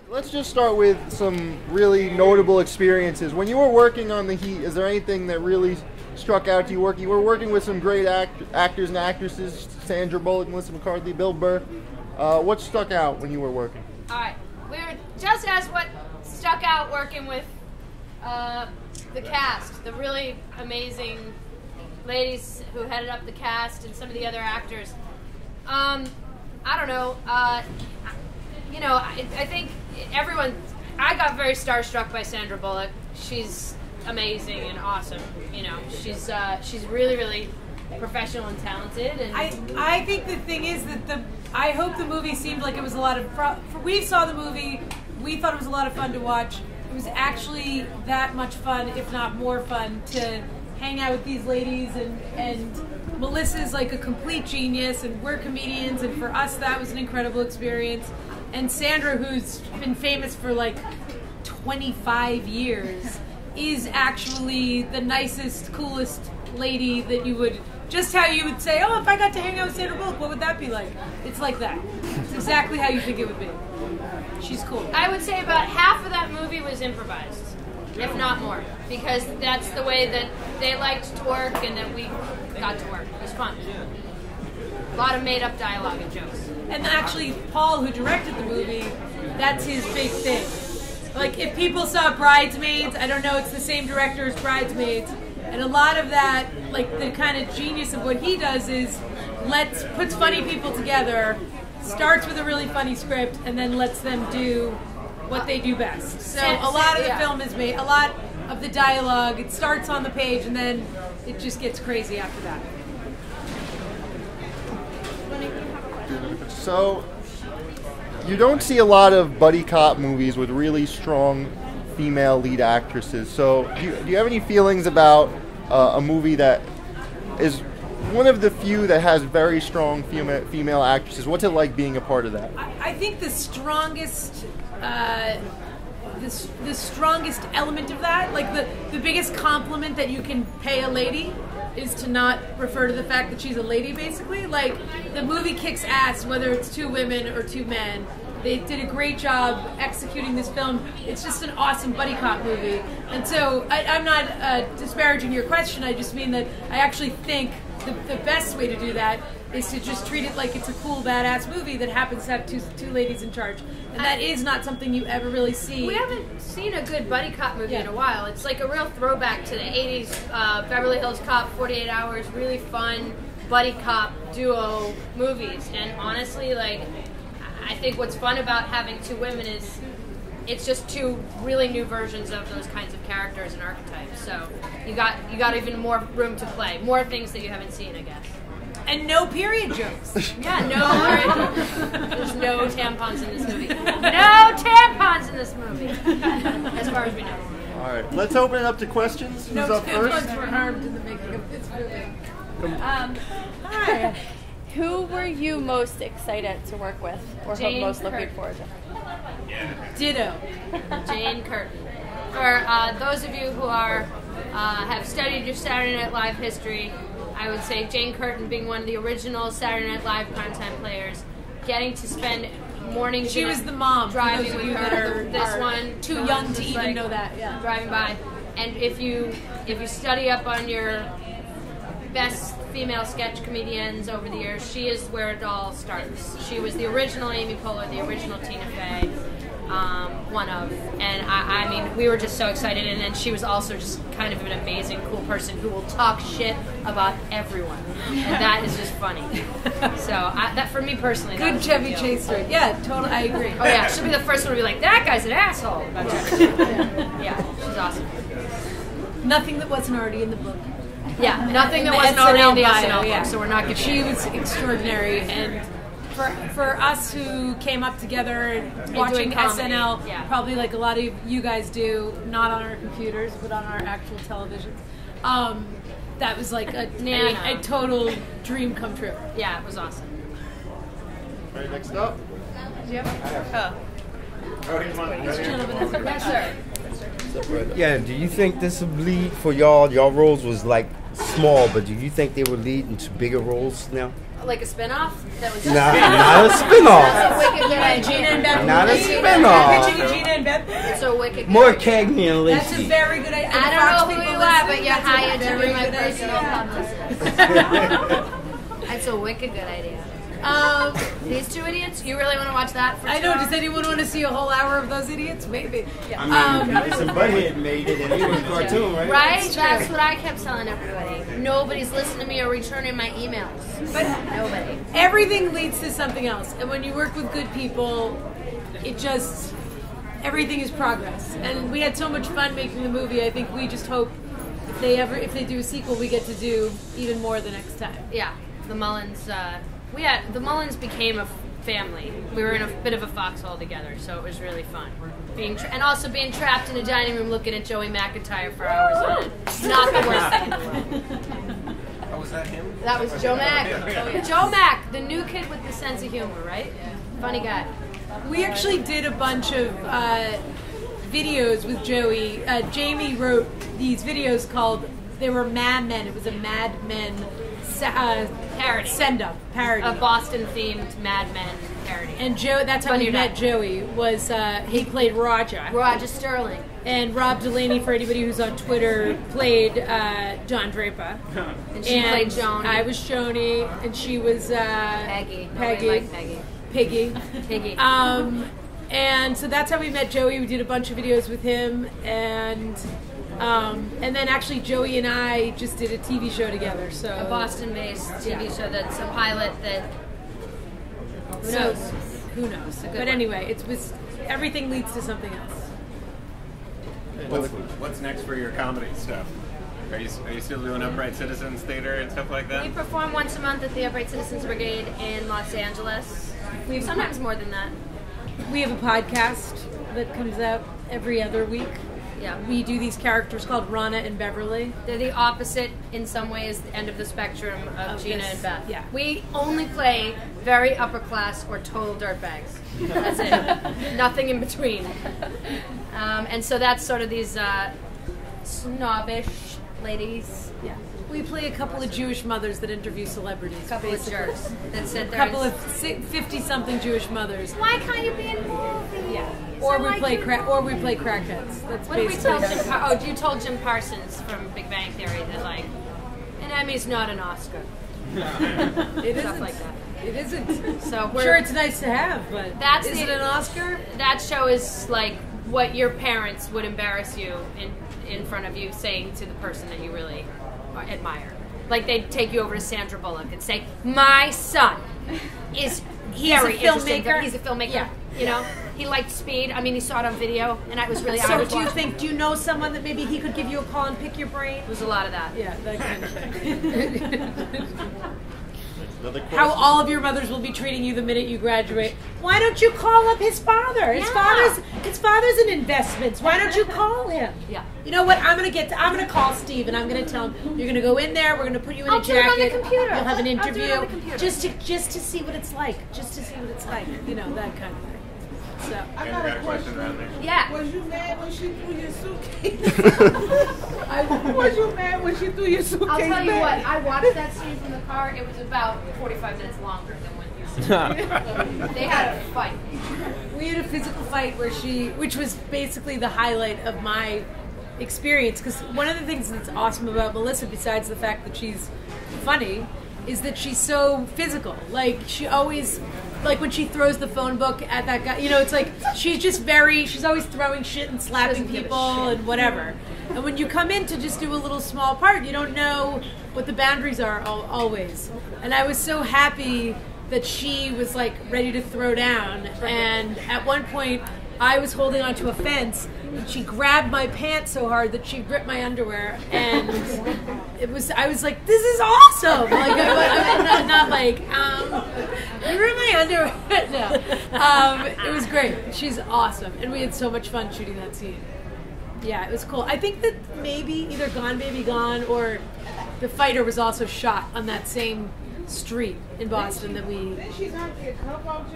Let's just start with some really notable experiences. When you were working on The Heat, is there anything that really struck out to you? You were working with some great actors and actresses, Sandra Bullock, Melissa McCarthy, Bill Burr. What stuck out when you were working? All right, we were just as what stuck out working with the cast, the really amazing ladies who headed up the cast and some of the other actors. I don't know. I think everyone. I got very starstruck by Sandra Bullock. She's amazing and awesome. You know, she's really, really professional and talented. And I think the thing is that I hope the movie seemed like it was a lot of. We saw the movie. We thought it was a lot of fun to watch. It was actually that much fun, if not more fun, to hang out with these ladies, and Melissa's like a complete genius, and we're comedians, and for us that was an incredible experience. And Sandra, who's been famous for like 25 years, is actually the nicest, coolest lady that you would, just how you would say, oh, if I got to hang out with Sandra Bullock, what would that be like? It's like that. It's exactly how you think it would be. She's cool. I would say about half of that movie was improvised, if not more, because that's the way that they liked to work and that we got to work. It was fun. A lot of made-up dialogue and jokes. And actually, Paul, who directed the movie, that's his big thing. Like, if people saw Bridesmaids, I don't know, it's the same director as Bridesmaids, and a lot of that, like, the kind of genius of what he does is puts funny people together, starts with a really funny script, and then lets them do what they do best. So a lot of the film is made, a lot of the dialogue, it starts on the page, and then it just gets crazy after that. So, you don't see a lot of buddy cop movies with really strong female lead actresses. So, do you have any feelings about a movie that is one of the few that has very strong female actresses? What's it like being a part of that? I think the strongest the strongest element of that, like the biggest compliment that you can pay a lady, is to not refer to the fact that she's a lady, basically. Like, the movie kicks ass, whether it's two women or two men. They did a great job executing this film. It's just an awesome buddy cop movie. And so, I'm not disparaging your question, I just mean that I actually think the best way to do that is to just treat it like it's a cool, badass movie that happens to have two ladies in charge. And that is not something you ever really see. We haven't seen a good buddy cop movie in a while. It's like a real throwback to the 80s, Beverly Hills Cop, 48 Hours, really fun buddy cop duo movies. And honestly, like, I think what's fun about having two women is it's just two really new versions of those kinds of characters and archetypes. So you got even more room to play, more things that you haven't seen, I guess. And no period jokes. Yeah, no. There's no tampons in this movie. No tampons in this movie, as far as we know. All right, let's open it up to questions. Who's up first? Tampons were harmed in the making of this movie. Hi. Who were you most excited to work with, or most looking forward to? Ditto. Jane Curtin. For those of you who have studied your Saturday Night Live history, I would say Jane Curtin being one of the original Saturday Night Live primetime players, getting to spend mornings. She was the mom. Driving with her. This one too young to even know that. Yeah. Driving by, and if you study up on your best female sketch comedians over the years, she is where it all starts. She was the original Amy Poehler, the original Tina Fey. One of, and I mean, we were just so excited, and then she was also just kind of an amazing, cool person who will talk shit about everyone, and that is just funny. So that, for me personally, good Chevy Chase story. Yeah, totally, I agree. Oh yeah, she'll be the first one to be like, that guy's an asshole. Yeah, she's awesome. Nothing that wasn't already in the book. Yeah, nothing that wasn't already in the SNL book, so we're not giving. She was extraordinary, and for us who came up together watching SNL, probably like a lot of you guys do, not on our computers, but on our actual televisions, that was like a total dream come true. Yeah, it was awesome. All right, next up. Yes, sir. Yeah, do you think this would lead for y'all? Y'all roles was like small, but do you think they would lead into bigger roles now? Like a spinoff? That was Not a spinoff. That's a wicked good idea. Gina and Beth. Not a Pitching spinoff. Gina and Beth. It's a wicked good More idea. Cagney and That's a Lacey. very good idea. I don't know who you are, but you're hired to be my personal publicist. That's a wicked good idea. These two idiots, you really want to watch that for I know. 2 hours? Does anyone want to see a whole hour of those idiots? Maybe. I mean, Alice and Butthead made it into a cartoon, right? Right? That's what I kept telling everybody. Nobody's listening to me or returning my emails. But Nobody. everything leads to something else, and when you work with good people, it just everything is progress. And we had so much fun making the movie. I think we just hope if they do a sequel, we get to do even more the next time. Yeah, the Mullins. The Mullins became a family. We were in a bit of a foxhole together, so it was really fun. And also being trapped in a dining room looking at Joey McIntyre for hours on end. Not the worst thing in the world. Oh, was that him? That was Joe Mack. Joe Mack, the new kid with the sense of humor, right? Funny guy. We actually did a bunch of videos with Joey. Jamie wrote these videos called, they were Mad Men. It was a Mad Men Parody. send-up parody. A Boston-themed Mad Men parody. And Joe, that's how Funny we guy. met Joey, was he played Roger. Roger Sterling. And Rob Delaney, for anybody who's on Twitter, played John Draper. And she played Joni. I was Joni, and she was Peggy. Nobody Peggy. liked Peggy. Piggy. Piggy. And so that's how we met Joey. We did a bunch of videos with him, and then actually Joey and I just did a TV show together. So A Boston-based TV show that's a pilot that... Who knows? Who knows? good But one. anyway, it was everything leads to something else. What's next for your comedy stuff? Are you still doing Upright Citizens Theater and stuff like We that? perform once a month at the Upright Citizens Brigade in Los Angeles. Sometimes more than that. We have a podcast that comes out every other week. Yeah. We do these characters called Rana and Beverly. They're the opposite, in some ways, the end of the spectrum of Gina this, and Beth. yeah. We only play very upper class or total dirtbags. That's it. Nothing in between. And so that's sort of these snobbish ladies. Yeah. We play a couple of Jewish mothers that interview celebrities. A couple basically. of jerks that sit A there. couple and, of 50-something Jewish mothers. why can't you be in movies? Yeah. Is Or that we like play you? crackheads. That's What did we basically tell Jim? You told Jim Parsons from Big Bang Theory that like an Emmy's not an Oscar. It Stuff isn't. like that. It isn't. So Sure, it's nice to have, but That's is the- it an Oscar? That show is like what your parents would embarrass you in front of you, saying to the person that you really admire. Like they'd take you over to Sandra Bullock and say, "My son is very interesting. filmmaker? He's a filmmaker. Yeah. You know, he liked Speed. I mean, he saw it on video, and I was really. I So was do you watching. think? Do you know someone that maybe he could give you a call and pick your brain? There's a lot of that. Yeah, that kind of thing. Another question. How all of your mothers will be treating you the minute you graduate. Why don't you call up his father? His father's in investments. Why don't you call him? Yeah. You know what? I'm gonna call Steve and I'm gonna tell him you're gonna go in there. We're gonna put you in I'll a do it on the jacket. computer. You'll have an I'll do it interview on the computer. just to see what it's like. Just to see what it's like. You know, that kind of thing. So Andrew got a question around there. Yeah. Was you mad when she threw your suitcase? Was you mad when she threw your suitcase? I'll tell you back? what. I watched that scene from the car. It was about 45 minutes longer than what you said. They had a fight. we had a physical fight which was basically the highlight of my experience. Because one of the things that's awesome about Melissa, besides the fact that she's funny, is that she's so physical. Like she always, like when she throws the phone book at that guy, you know, it's like she's always throwing shit and slapping give a people shit. and whatever. And when you come in to just do a little small part, you don't know what the boundaries are always. And I was so happy that she was like ready to throw down. And at one point, I was holding onto a fence, and she grabbed my pants so hard that she ripped my underwear. And I was like, "This is awesome!" Like, not like, you ripped my underwear. No, it was great. She's awesome, and we had so much fun shooting that scene. Yeah, it was cool. I think that maybe either Gone Baby Gone or The Fighter was also shot on that same street in Boston that we. She's out there, come on,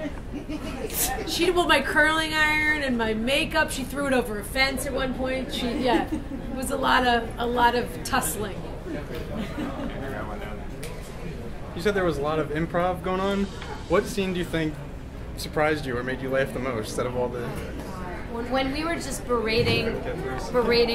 She did my curling iron and my makeup. She threw it over a fence at one point. It was a lot of tussling. Andrew got one down you said there was a lot of improv going on. What scene do you think surprised you or made you laugh the most out of all the... When we were just berating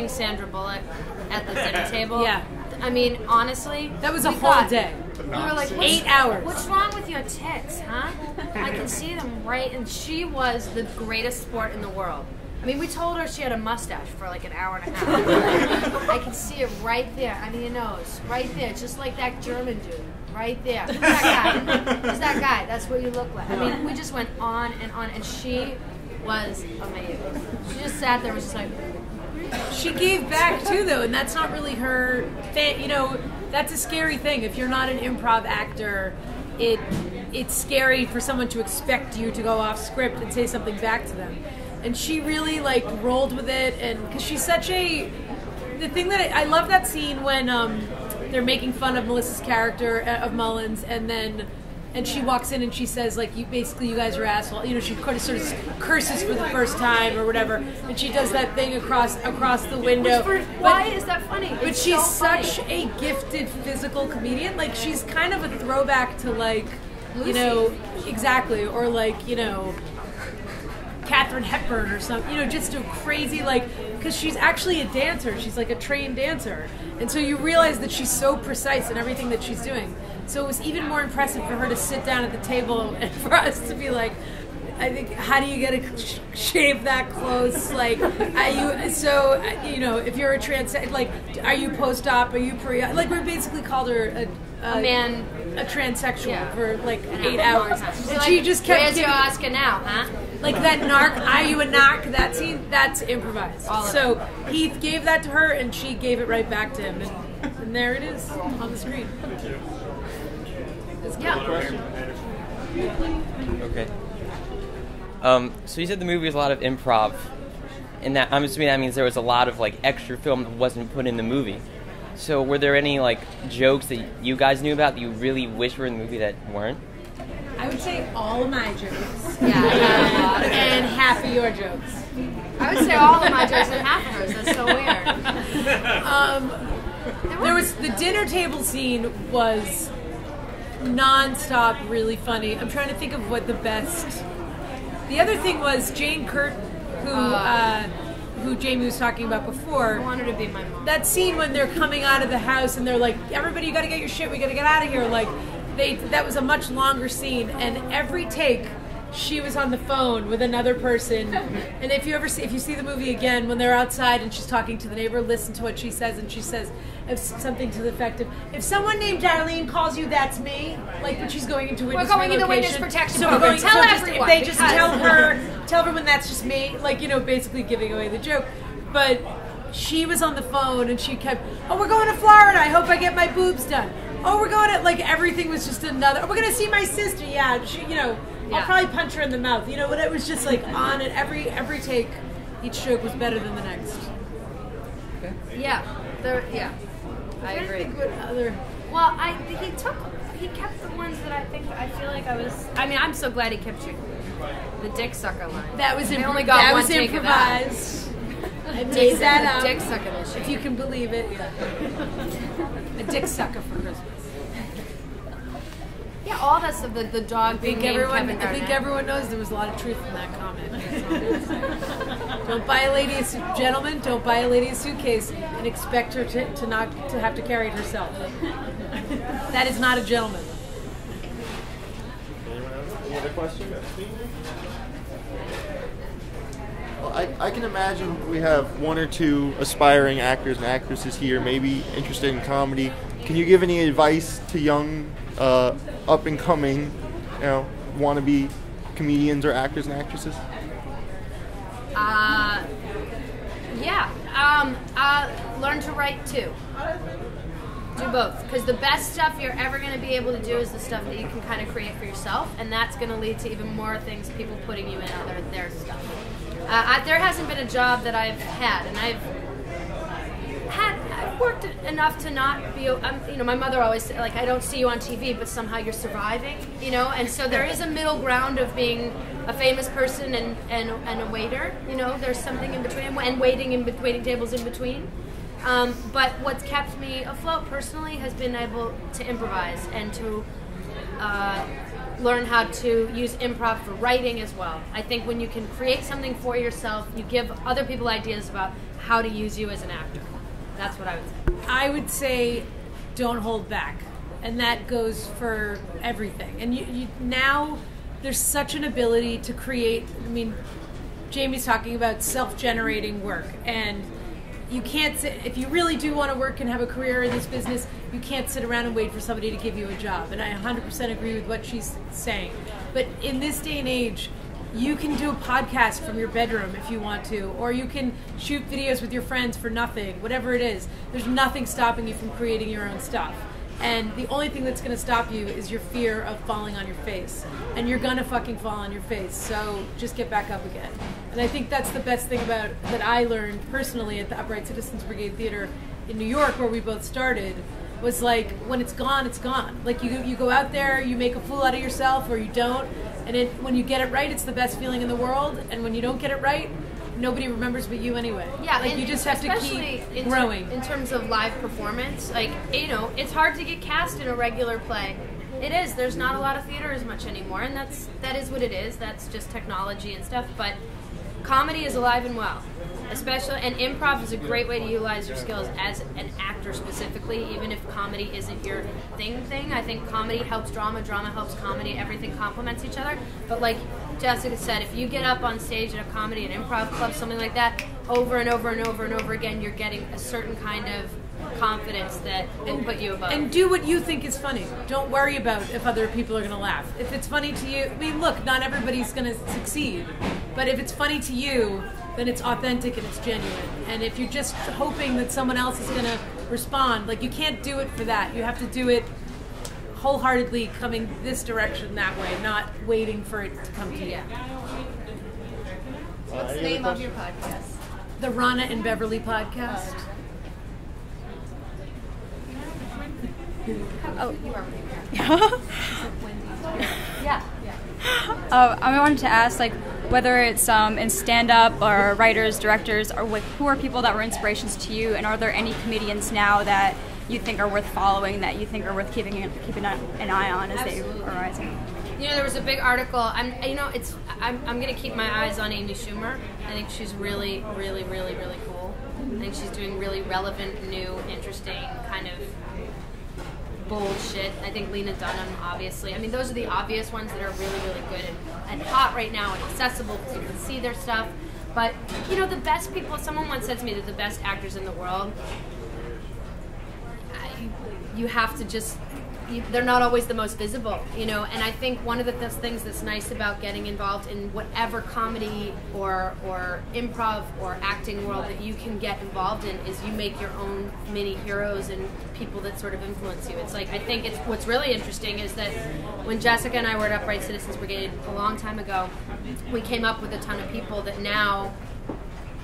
Sandra Bullock at the dinner table. Yeah. I mean, honestly, That was a whole day. We were like, 8 hours. What's wrong with your tits, huh? I can see them right. And she was the greatest sport in the world. I mean, we told her she had a mustache for like an hour and a half. I can see it right there, under your nose, right there, just like that German dude, right there. Who's that guy? Who's that guy? That's what you look like. I mean, we just went on, and she was amazing. She just sat there and was just like... She gave back too, though, and that's not really her. You know, that's a scary thing. If you're not an improv actor, it's scary for someone to expect you to go off script and say something back to them. And she really like rolled with it, and because she's such a. The thing that I love that scene when they're making fun of Melissa's character of Mullins, and she walks in and she says, like, you guys are assholes. You know, she sort of curses for the first time or whatever, and she does that thing across the window. Why is that funny? But she's so such a gifted physical comedian. Like, she's kind of a throwback to, like, Lucy. You know, exactly, or like, you know, Katharine Hepburn or something. You know, just a crazy, like, because she's actually a dancer. She's like a trained dancer, and so you realize that she's so precise in everything that she's doing. So it was even more impressive for her to sit down at the table and for us to be like, I think, how do you get a shave that close? Like, are you, so, you know, if you're a like, are you post-op? Are you pre-op? Like, we basically called her a transsexual for like 8 hours. And like, she just kept where's your giving, Oscar now, huh? like that narc, are you a narc? That scene, that's improvised. So Heath gave that to her and she gave it right back to him. And there it is on the screen. Yeah. Okay. So you said the movie was a lot of improv, and that I'm assuming that means there was a lot of like extra film that wasn't put in the movie. So were there any like jokes that you guys knew about that you really wish were in the movie that weren't? I would say all of my jokes. Yeah. And half of your jokes. I would say all of my jokes and half of hers. That's so weird. There was the dinner table scene was non-stop really funny. I'm trying to think of what the best. The other thing was Jane Curtin, who Jamie was talking about before. I want her to be my mom. That scene when they're coming out of the house and they're like, everybody, you got to get your shit. We got to get out of here. Like, that was a much longer scene, and every take she was on the phone with another person. And if you see the movie again, when they're outside and she's talking to the neighbor, listen to what she says, and she says something to the effect of, if someone named Darlene calls you, that's me. Like, when she's going into witness relocation. We're going into witness protection program. Tell everyone. If they just tell everyone that's just me, like, you know, basically giving away the joke. But she was on the phone and she kept, oh, we're going to Florida. I hope I get my boobs done. Oh, we're going to, like, everything was just another, oh, we're going to see my sister. Yeah, she, you know, I'll probably punch her in the mouth. You know, but it was just like on it. Every take, each joke was better than the next. Okay. Yeah. I agree. Well, he kept the ones that I feel like I mean, I'm so glad he kept the dick sucker line. That was only got that one was take improvised. Of that. I made that up. Dick sucker machine. If you can believe it. A dick sucker for Christmas. Yeah, all that stuff. The dog being named Kevin Garnett. I think everyone knows there was a lot of truth in that comment. Don't buy a lady gentlemen, don't buy a lady a suitcase and expect her to have to carry it herself. That is not a gentleman. Anyone else? Any other questions? Well, I can imagine we have one or two aspiring actors and actresses here, maybe interested in comedy. Can you give any advice to young, up and coming, you know, wannabe comedians or actors and actresses? Learn to write too. Do both, because the best stuff you're ever going to be able to do is the stuff that you can kind of create for yourself, and that's going to lead to even more things, people putting you in their stuff. There hasn't been a job that I've had, and I've worked enough to not be, you know, my mother always said, like, I don't see you on TV, but somehow you're surviving, you know, and so there is a middle ground of being a famous person and a waiter, you know, there's something in between, and waiting tables in between. But what's kept me afloat personally has been able to improvise and to learn how to use improv for writing as well. I think when you can create something for yourself, you give other people ideas about how to use you as an actor. That's what I would say. I would say don't hold back. And that goes for everything. And you now there's such an ability to create. I mean, Jamie's talking about self-generating work, and you can't sit, if you really do want to work and have a career in this business, you can't sit around and wait for somebody to give you a job. And I 100% agree with what she's saying. But in this day and age, you can do a podcast from your bedroom if you want to, or you can shoot videos with your friends for nothing, whatever it is. There's nothing stopping you from creating your own stuff. And the only thing that's going to stop you is your fear of falling on your face. And you're going to fucking fall on your face. So just get back up again. And I think that's the best thing about that I learned personally at the Upright Citizens Brigade Theater in New York, where we both started, was like, when it's gone, it's gone. Like you go out there, you make a fool out of yourself, or you don't. And when you get it right, it's the best feeling in the world. And when you don't get it right, nobody remembers but you anyway. Yeah, like you just have to keep growing. In terms of live performance, like, you know, it's hard to get cast in a regular play. It is. There's not a lot of theater as much anymore, and that is what it is. That's just technology and stuff. But comedy is alive and well, especially, and improv is a great way to utilize your skills as an actor specifically, even if comedy isn't your thing. I think comedy helps drama helps comedy, everything complements each other. But like Jessica said, if you get up on stage at a comedy and improv club, something like that, over and over and over and over again, you're getting a certain kind of confidence that will put you above. And do what you think is funny. Don't worry about if other people are going to laugh. If it's funny to you, I mean, look, not everybody's going to succeed, but if it's funny to you, then it's authentic and it's genuine. And if you're just hoping that someone else is going to respond, like, you can't do it for that. You have to do it wholeheartedly, coming this direction that way, not waiting for it to come to you. What's the name of your podcast? The Rana and Beverly podcast. Oh, you are. Yeah. I wanted to ask, like, whether it's in stand-up or writers, directors, or who are people that were inspirations to you, and are there any comedians now that you think are worth following, that you think are worth keeping an eye on as they are rising? You know, there was a big article. I'm going to keep my eyes on Amy Schumer. I think she's really, really, really, really cool. I think she's doing really relevant, new, interesting kind of bullshit. I think Lena Dunham, obviously. I mean, those are the obvious ones that are really, really good and hot right now and accessible because you can see their stuff. But, you know, the best people, someone once said to me that the best actors in the world, you have to just, they're not always the most visible, you know, and I think one of the things that's nice about getting involved in whatever comedy or improv or acting world that you can get involved in is you make your own mini heroes and people that sort of influence you. It's like, I think what's really interesting is that when Jessica and I were at Upright Citizens Brigade a long time ago, we came up with a ton of people that now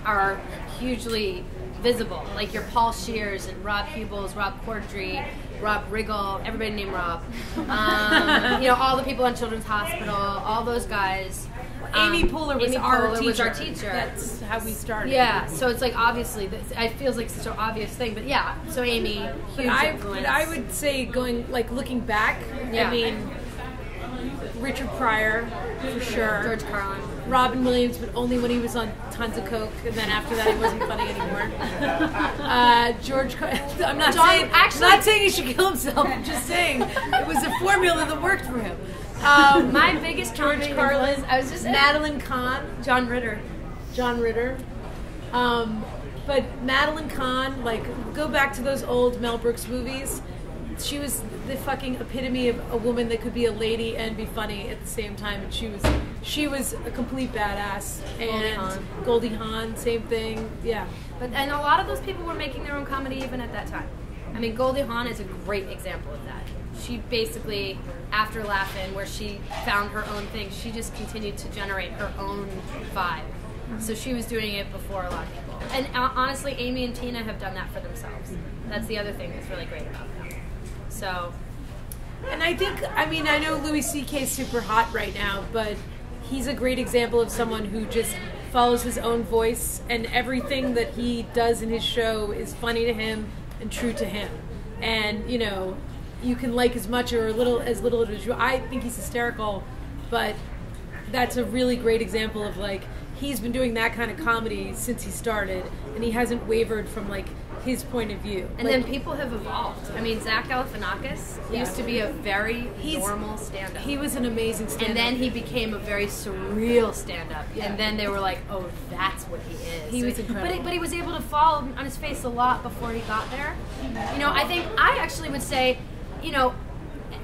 are hugely visible, like your Paul Shears and Rob Hubels, Rob Corddry, Rob Riggle, everybody named Rob. You know, all the people on Children's Hospital, all those guys. Amy Poehler was our teacher. That's how we started. Yeah, so it's like, obviously, it feels like such an obvious thing, but yeah, so Amy, huge influence. But I would say, looking back, yeah. I mean, Richard Pryor, for sure. George Carlin. Robin Williams, but only when he was on tons of coke, and then after that he wasn't funny anymore. I'm not saying he should kill himself. I'm just saying it was a formula that worked for him. My biggest George Carlin. I was just Madeline Kahn, John Ritter. But Madeline Kahn, like, go back to those old Mel Brooks movies. She was the fucking epitome of a woman that could be a lady and be funny at the same time, and she was a complete badass. And Goldie Hawn, same thing, yeah. And a lot of those people were making their own comedy even at that time. I mean, Goldie Hawn is a great example of that. She basically, after Laugh-In, where she found her own thing, she just continued to generate her own vibe. So she was doing it before a lot of people. And honestly, Amy and Tina have done that for themselves. That's the other thing that's really great about them. So, and I think, I mean, I know Louis C.K. is super hot right now, but he's a great example of someone who just follows his own voice, and everything that he does in his show is funny to him and true to him. And, you know, you can like as much or as little as you. I think he's hysterical, but that's a really great example of like he's been doing that kind of comedy since he started, and he hasn't wavered from like his point of view. And then people have evolved. I mean, Zach Galifianakis used to be a very normal stand-up. He was an amazing stand-up. And then he became a very surreal stand-up. Yeah. And then they were like, oh, that's what he is. He was incredible. But he was able to fall on his face a lot before he got there. You know, I actually would say, you know,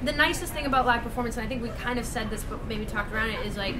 the nicest thing about live performance, and I think we kind of said this, but maybe talked around it, is like,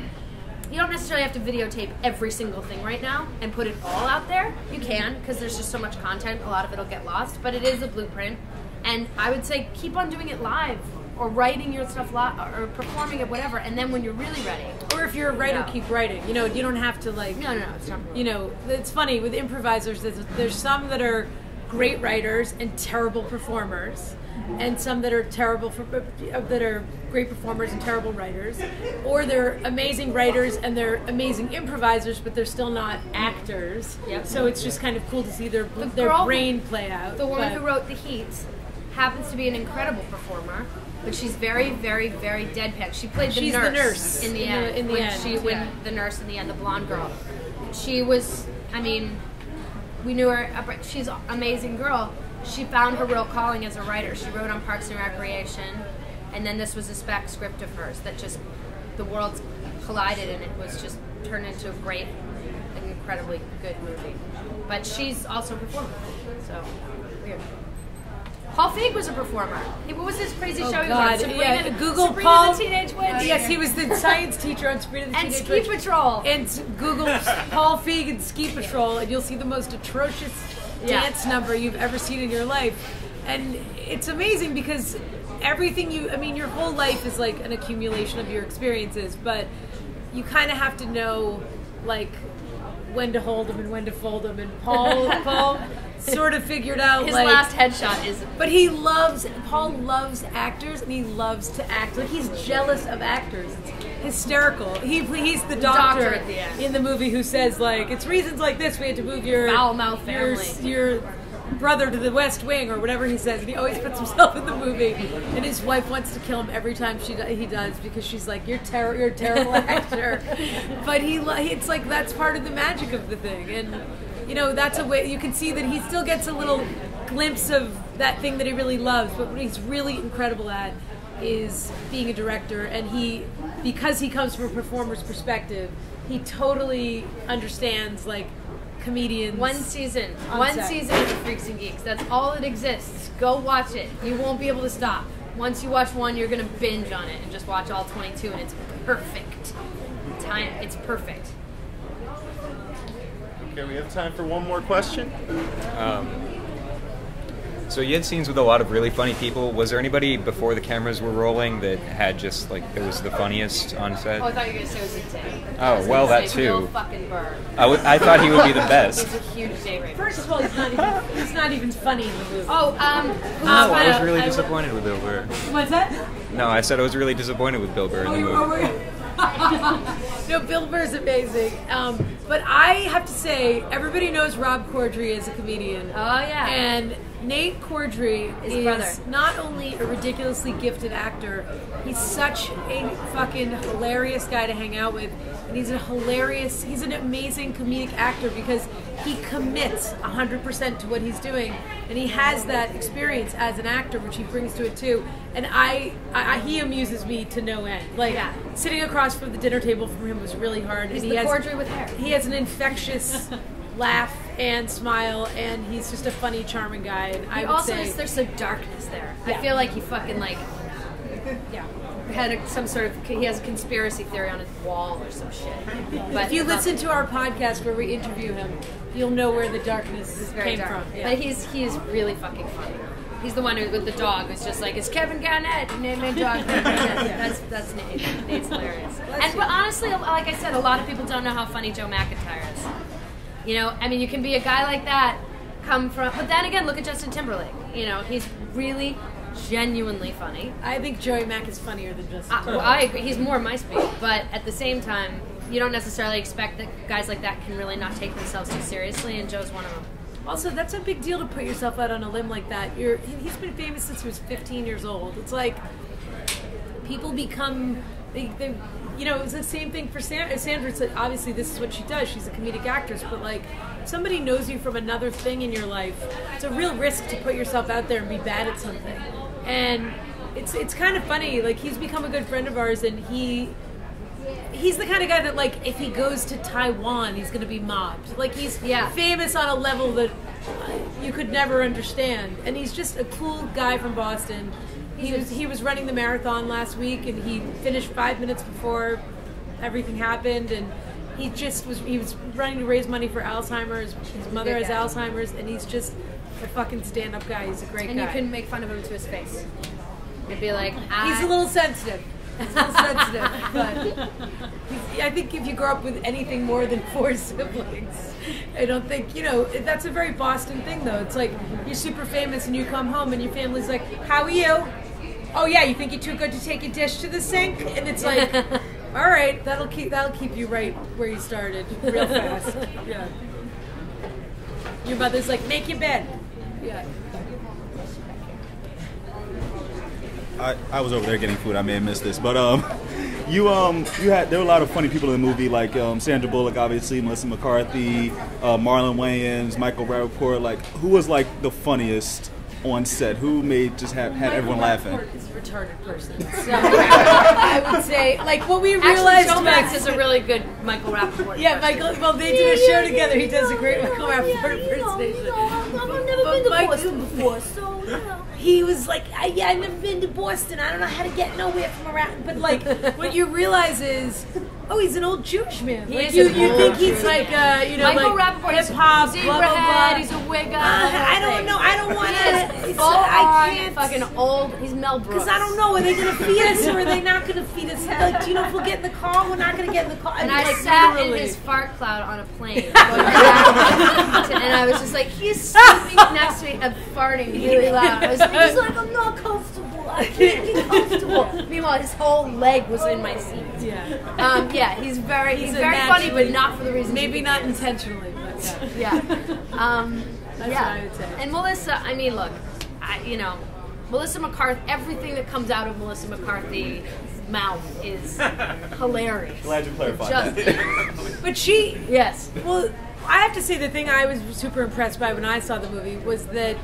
you don't necessarily have to videotape every single thing right now and put it all out there. You can, because there's just so much content, a lot of it'll get lost, but it is a blueprint. And I would say keep on doing it live, or writing your stuff live, or performing it, whatever, and then when you're really ready. Or if you're a writer, keep writing. You know, you don't have to like... No, it's not. You know, it's funny, with improvisers, there's some that are great writers and terrible performers, and some that are that are great performers and terrible writers, or they're amazing writers and they're amazing improvisers, but they're still not actors. Yep. So it's just kind of cool to see their brain play out. The woman who wrote The Heat happens to be an incredible performer, but she's very, very, very deadpan. She played the nurse in the end. When the nurse in the end, the blonde girl. She was, I mean, we knew her. She's an amazing girl. She found her real calling as a writer. She wrote on Parks and Recreation, and then this was a spec script of hers that just, the worlds collided, and it was just turned into a great, incredibly good movie. But she's also a performer, so weird. Paul Feig was a performer. What was this crazy show he was on? Yeah, Google Sabrina Paul the Teenage Witch. Yes, he was the science teacher on Sabrina the Teenage Witch. And Ski Patrol. And Google Paul Feig and Ski Patrol, and you'll see the most atrocious dance number you've ever seen in your life. And it's amazing because everything your whole life is like an accumulation of your experiences, but you kind of have to know like when to hold them and when to fold them. And Paul sort of figured out his like, last headshot is. But Paul loves actors and he loves to act. Like he's jealous of actors. It's hysterical. He's the doctor at the end in the movie who says like, it's reasons like this we had to move your foul mouth family, your brother to the West Wing, or whatever he says, and he always puts himself in the movie, and his wife wants to kill him every time he does, because she's like, you're a terrible actor. But it's like that's part of the magic of the thing, and you know, that's a way you can see that he still gets a little glimpse of that thing that he really loves. But what he's really incredible at is being a director, and because he comes from a performer's perspective, he totally understands like comedians. One season of Freaks and Geeks. That's all it exists. Go watch it. You won't be able to stop. Once you watch one, you're gonna binge on it and just watch all 22, and it's perfect. It's perfect. Okay, we have time for one more question. So you had scenes with a lot of really funny people. Was there anybody before the cameras were rolling that had just like it was the funniest on set? Oh, I thought you were gonna say it was insane. Oh, well, that too. Bill fucking Burr. I thought he would be the best. He's a huge day rater. First of all, he's not even funny in the movie. I was really disappointed with Bill Burr. What's that? No, I said I was really disappointed with Bill Burr in the movie. No, Bill Burr's amazing. But I have to say, everybody knows Rob Corddry as a comedian. Oh, yeah. And Nate Corddry is not only a ridiculously gifted actor, he's such a fucking hilarious guy to hang out with. And he's an amazing comedic actor because he commits 100% to what he's doing. And he has that experience as an actor, which he brings to it too. And he amuses me to no end. Like, sitting across from the dinner table from him was really hard. He's the Corddry with hair. He has an infectious laugh and smile, and he's just a funny, charming guy. And I would say there's some darkness there. I feel like he fucking had he has a conspiracy theory on his wall or some shit. But if you listen to our podcast where we interview him, you'll know where the darkness came from. Yeah. But he is really fucking funny. He's the one with the dog who's just like, it's Kevin Garnett, name my dog. That's Nate. Nate's hilarious. But honestly, like I said, a lot of people don't know how funny Joe McIntyre is. You know, I mean, you can be a guy like that, but then again, look at Justin Timberlake. You know, he's really genuinely funny. I think Joey Mac is funnier than Justin Timberlake. Well, I agree. He's more my speed, but at the same time, you don't necessarily expect that guys like that can really not take themselves too seriously, and Joe's one of them. Also, that's a big deal to put yourself out on a limb like that. He's been famous since he was 15 years old. It's like people become, they you know, it was the same thing for Sandra. It's like, obviously this is what she does. She's a comedic actress, but like, if somebody knows you from another thing in your life, it's a real risk to put yourself out there and be bad at something. And it's kind of funny. Like, he's become a good friend of ours, and he's the kind of guy that, like, if he goes to Taiwan, he's going to be mobbed. Like, he's famous on a level that you could never understand. And he's just a cool guy from Boston. He was running the marathon last week, and he finished 5 minutes before everything happened. And he was running to raise money for Alzheimer's. His mother has Alzheimer's, and he's just a fucking stand-up guy. He's a great guy. And you couldn't make fun of him to his face. You'd be like, he's a little sensitive. But I think if you grow up with anything more than 4 siblings, I don't think, you know, that's a very Boston thing, though. It's like, you're super famous and you come home and your family's like, how are you? Oh yeah, you think you're too good to take a dish to the sink? And it's like, all right, that'll keep you right where you started real fast. Yeah. Your mother's like, make your bed. Yeah. I was over there getting food. I may have missed this, but there were a lot of funny people in the movie, like Sandra Bullock, obviously, Melissa McCarthy, Marlon Wayans, Michael Rappaport. Like, who was like the funniest on set? Who had everyone laughing? Michael Rappaport is a retarded person. So I would say, like, what we realized. Actually, Joe Max is a really good Michael Rappaport. Yeah, Michael. Well, they did a show together. He does a great Michael Rappaport impersonation. I've never been to Boston before, so you know. He was like, I've never been to Boston. I don't know how to get nowhere from around. But like, what you realize is, oh, he's an old Jewish man. Like, you think he's like, you know, Michael like Rappaport hip hop, zebra blah blah blah. head. He's a wig on. I don't know. I don't want to. I can't. Fucking old. He's Mel Brooks. Because I don't know. Are they going to feed us or are they not going to feed us? Like, do you know, if we'll get in the car, we're not going to get in the car. And I like, sat literally in his fart cloud on a plane, and I was just like, he's sleeping next to me and farting really loud. He's like, I'm not comfortable. I can't get comfortable. Meanwhile, his whole leg was in my seat. Yeah. Yeah. He's very funny, but not for the reason. Maybe not intentionally, but yeah. That's what I would say. And Melissa, I mean, look, Melissa McCarthy, everything that comes out of Melissa McCarthy's mouth is hilarious. Glad you clarified that. But she, yes. Well, I have to say the thing I was super impressed by when I saw the movie was that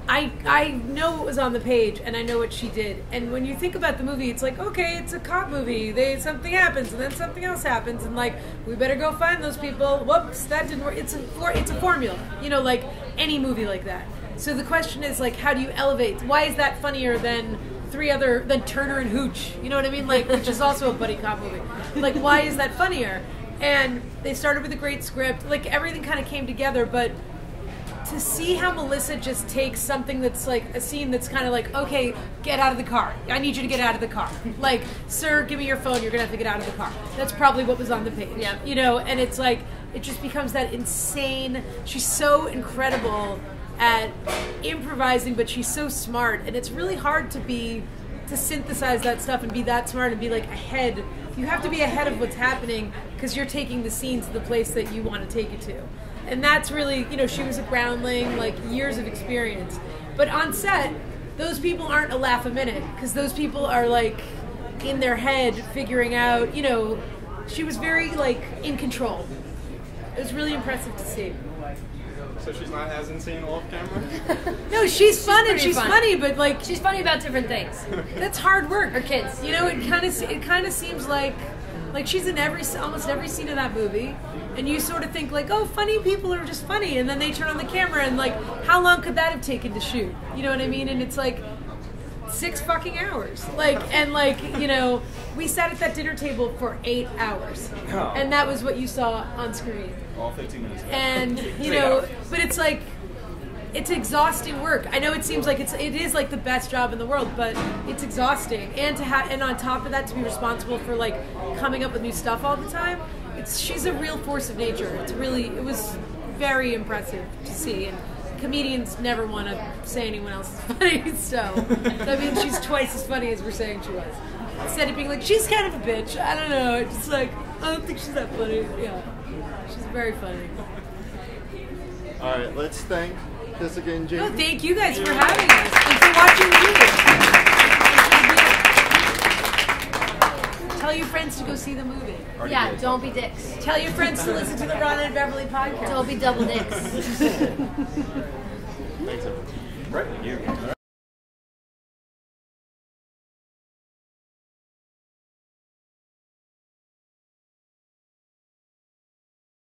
I know what was on the page and I know what she did. And when you think about the movie, it's like, okay, it's a cop movie. Something happens and then something else happens and like, we better go find those people. Whoops, that didn't work. It's a formula, you know, like any movie like that. So the question is like, how do you elevate? Why is that funnier than than Turner and Hooch? You know what I mean? Like, which is also a buddy cop movie. Like, why is that funnier? And they started with a great script. Like, everything kind of came together, but to see how Melissa just takes something that's like a scene that's kind of like, okay, get out of the car. I need you to get out of the car. Like, sir, give me your phone. You're going to have to get out of the car. That's probably what was on the page. Yeah. You know, and it's like, it just becomes that insane. She's so incredible at improvising, but she's so smart. And it's really hard to synthesize that stuff and be that smart and be like ahead. You have to be ahead of what's happening because you're taking the scene to the place that you want to take it to. And that's really, you know, she was a groundling, like years of experience. But on set, those people aren't a laugh a minute because those people are like in their head figuring out, you know, she was very like in control. It was really impressive to see. So she's not as insane off camera? No, she's fun and she's funny, but like she's funny about different things. That's hard work. Her kids, you know, it kind of seems like she's in almost every scene of that movie, and you sort of think like, oh, funny people are just funny, and then they turn on the camera and like, how long could that have taken to shoot? You know what I mean? And it's like 6 fucking hours. Like, and like, you know, we sat at that dinner table for 8 hours, and that was what you saw on screen. All 15 minutes. And you know, but it's like, it's exhausting work. I know it seems like it is like the best job in the world, but it's exhausting. And on top of that, to be responsible for like coming up with new stuff all the time. She's a real force of nature. It was very impressive to see. And comedians never want to say anyone else is funny, so I mean, she's twice as funny as we're saying she was. Instead of being like, she's kind of a bitch. I don't know. It's just like, I don't think she's that funny. Yeah, she's very funny. All right, let's thank Jessica and Jamie. No, thank you guys for having us and for watching the movie. Tell your friends to go see the movie. Yeah, don't be dicks. Tell your friends to listen to the Ron and Beverly podcast. Don't be double dicks. Thanks, everyone. Right, you.